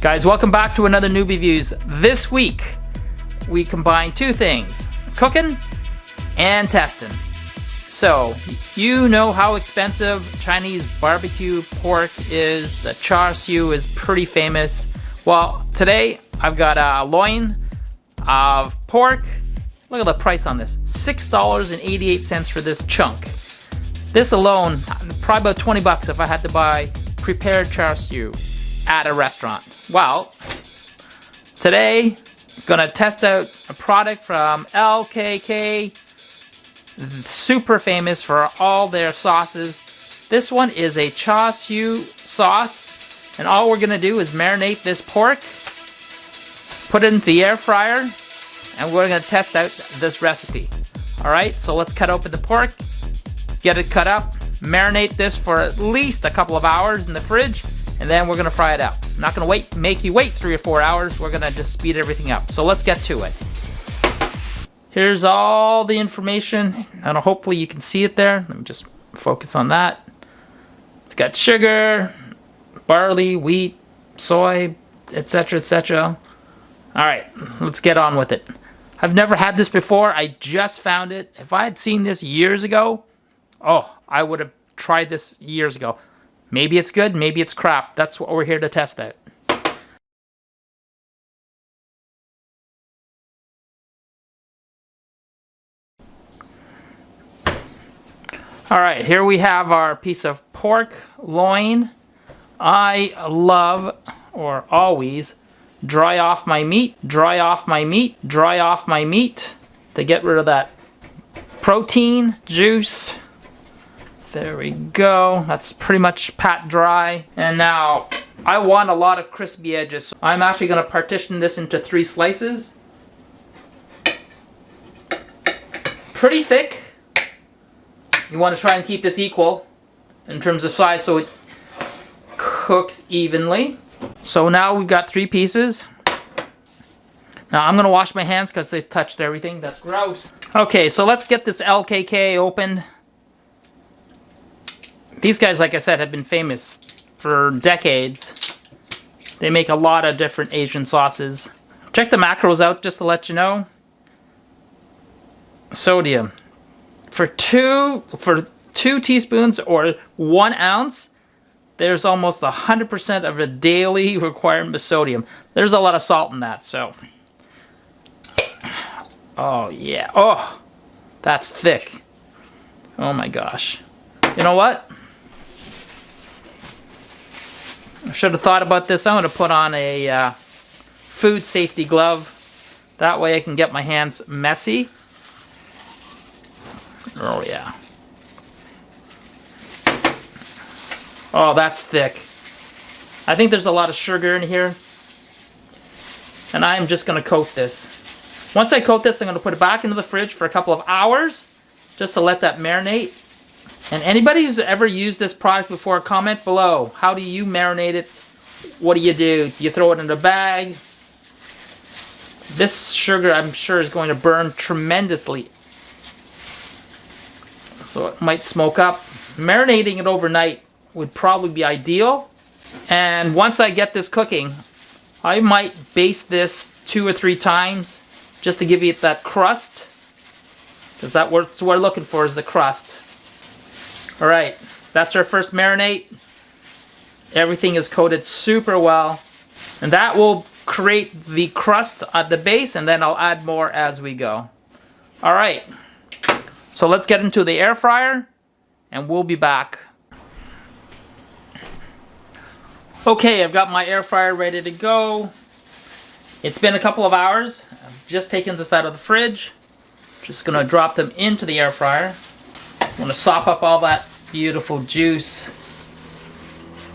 Guys, welcome back to another Newbie Views. This week, we combine two things, cooking and testing. So, you know how expensive Chinese barbecue pork is. The Char Siu is pretty famous. Well, today, I've got a loin of pork. Look at the price on this, $6.88 for this chunk. This alone, probably about 20 bucks if I had to buy prepared Char Siu at a restaurant. Well, today, gonna test out a product from LKK, super famous for all their sauces. This one is a Char Siu sauce, and all we're gonna do is marinate this pork, put it in the air fryer, and we're gonna test out this recipe. All right, so let's cut open the pork, get it cut up, marinate this for at least a couple of hours in the fridge, and then we're gonna fry it up. I'm not gonna make you wait 3 or 4 hours. We're gonna just speed everything up. So let's get to it. Here's all the information, and hopefully you can see it there. Let me just focus on that. It's got sugar, barley, wheat, soy, etc., etc. All right, let's get on with it. I've never had this before. I just found it. If I had seen this years ago, oh, I would have tried this years ago. Maybe it's good, maybe it's crap. That's what we're here to test out. Alright, here we have our piece of pork loin. I love, or always, dry off my meat, dry off my meat, dry off my meat to get rid of that protein juice. There we go. That's pretty much pat dry. And now, I want a lot of crispy edges. So I'm actually going to partition this into 3 slices. Pretty thick. You want to try and keep this equal in terms of size so it cooks evenly. So now we've got 3 pieces. Now I'm going to wash my hands because they touched everything. That's gross. Okay, so let's get this LKK opened. These guys, like I said, have been famous for decades. They make a lot of different Asian sauces. Check the macros out just to let you know. Sodium. For two teaspoons or 1 ounce, there's almost 100% of a daily requirement of sodium. There's a lot of salt in that, so. Oh, yeah. Oh, that's thick. Oh, my gosh. You know what? I should have thought about this. I'm going to put on a food safety glove. That way I can get my hands messy. Oh, yeah. Oh, that's thick. I think there's a lot of sugar in here. And I'm just going to coat this. Once I coat this, I'm going to put it back into the fridge for a couple of hours just to let that marinate. And anybody who's ever used this product before, comment below. How do you marinate it? What do? Do you throw it in a bag? This sugar, I'm sure, is going to burn tremendously. So it might smoke up. Marinating it overnight would probably be ideal. And once I get this cooking, I might baste this 2 or 3 times just to give it that crust. Because that's what we're looking for, is the crust. Alright, that's our first marinade. Everything is coated super well. And that will create the crust at the base, and then I'll add more as we go. Alright, so let's get into the air fryer, and we'll be back. Okay, I've got my air fryer ready to go. It's been a couple of hours. I've just taken this out of the fridge. Just going to drop them into the air fryer. I'm going to sop up all that beautiful juice.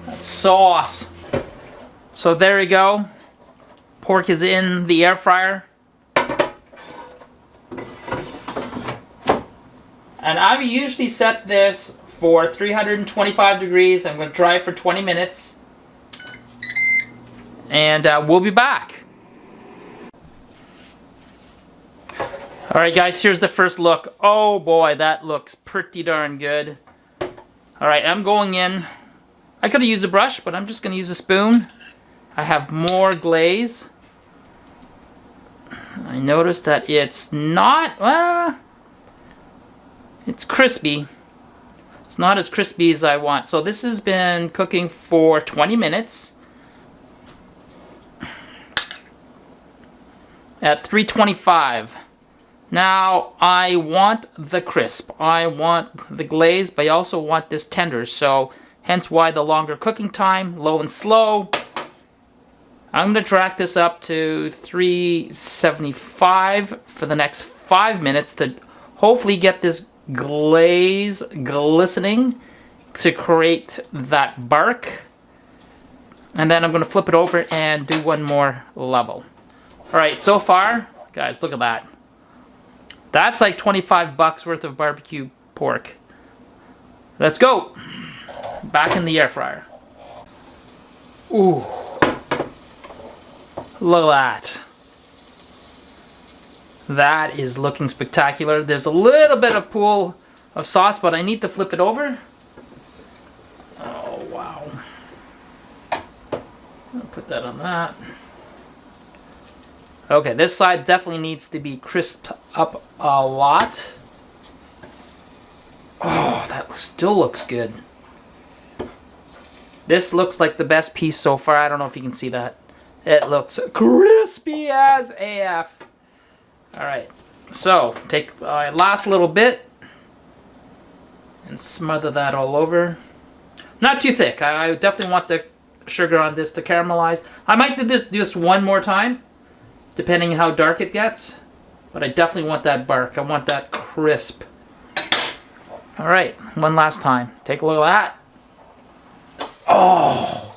That sauce. So there we go. Pork is in the air fryer. And I usually set this for 325 degrees. I'm going to dry it for 20 minutes. And we'll be back. Alright guys, here's the first look. Oh boy, that looks pretty darn good. Alright, I'm going in. I could have used a brush, but I'm just going to use a spoon. I have more glaze. I noticed that it's not, it's crispy. It's not as crispy as I want. So this has been cooking for 20 minutes at 325. Now I want the crisp. I want the glaze, but I also want this tender. So hence why the longer cooking time, low and slow. I'm going to track this up to 375 for the next 5 minutes to hopefully get this glaze glistening to create that bark. And then I'm going to flip it over and do one more level. Alright, so far, guys, look at that. That's like 25 bucks worth of barbecue pork. Let's go. Back in the air fryer. Ooh. Look at that. That is looking spectacular. There's a little bit of pool of sauce, but I need to flip it over. Oh, wow. I'll put that on that. Okay, this side definitely needs to be crisped up a lot. Oh, that still looks good. This looks like the best piece so far. I don't know if you can see that. It looks crispy as AF. Alright, so take the last little bit and smother that all over. Not too thick. I definitely want the sugar on this to caramelize. I might do this just one more time, depending on how dark it gets. But I definitely want that bark. I want that crisp. Alright, one last time. Take a look at that. Oh!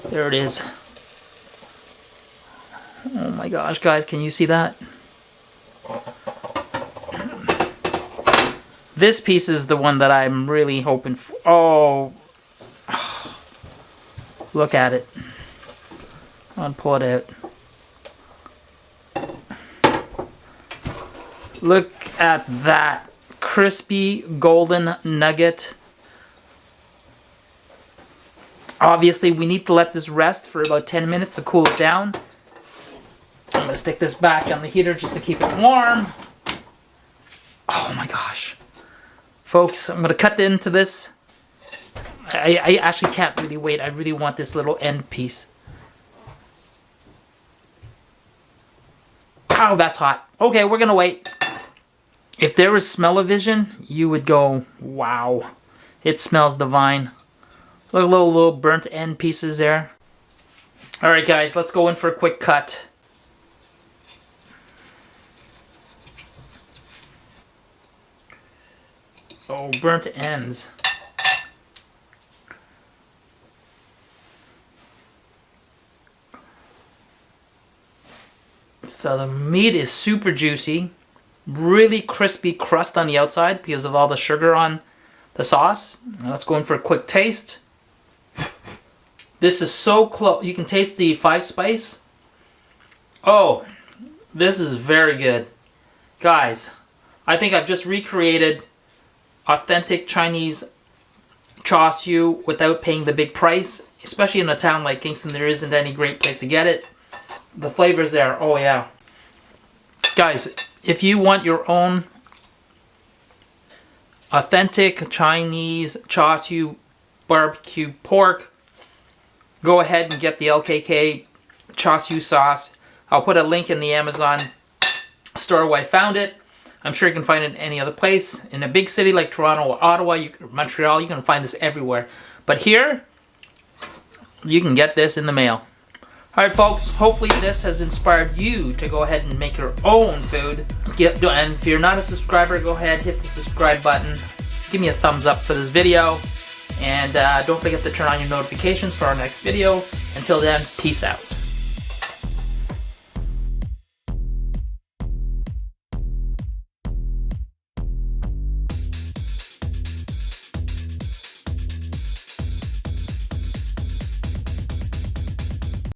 There it is. Oh my gosh, guys, can you see that? This piece is the one that I'm really hoping for. Oh. Look at it. I'll pull it out. Look at that crispy golden nugget. Obviously, we need to let this rest for about 10 minutes to cool it down. I'm going to stick this back on the heater just to keep it warm. Oh my gosh. Folks, I'm going to cut into this. I actually can't really wait. I really want this little end piece. Oh, that's hot. Okay, we're going to wait. If there was smell-o-vision, you would go, wow. It smells divine. Look at little burnt end pieces there. Alright guys, let's go in for a quick cut. Oh, burnt ends. So the meat is super juicy. Really crispy crust on the outside because of all the sugar on the sauce. Now let's go in for a quick taste. This is so close. You can taste the 5-spice. Oh, this is very good. Guys, I think I've just recreated authentic Chinese Char Siu without paying the big price. Especially in a town like Kingston, there isn't any great place to get it. The flavor's there. Oh yeah. Guys, if you want your own authentic Chinese Char Siu barbecue pork, go ahead and get the LKK Char Siu sauce. I'll put a link in the Amazon store where I found it. I'm sure you can find it any other place. In a big city like Toronto or Ottawa, Montreal, you can find this everywhere. But here, you can get this in the mail. Alright folks, hopefully this has inspired you to go ahead and make your own food. And if you're not a subscriber, go ahead, hit the subscribe button. Give me a thumbs up for this video. And don't forget to turn on your notifications for our next video. Until then, peace out.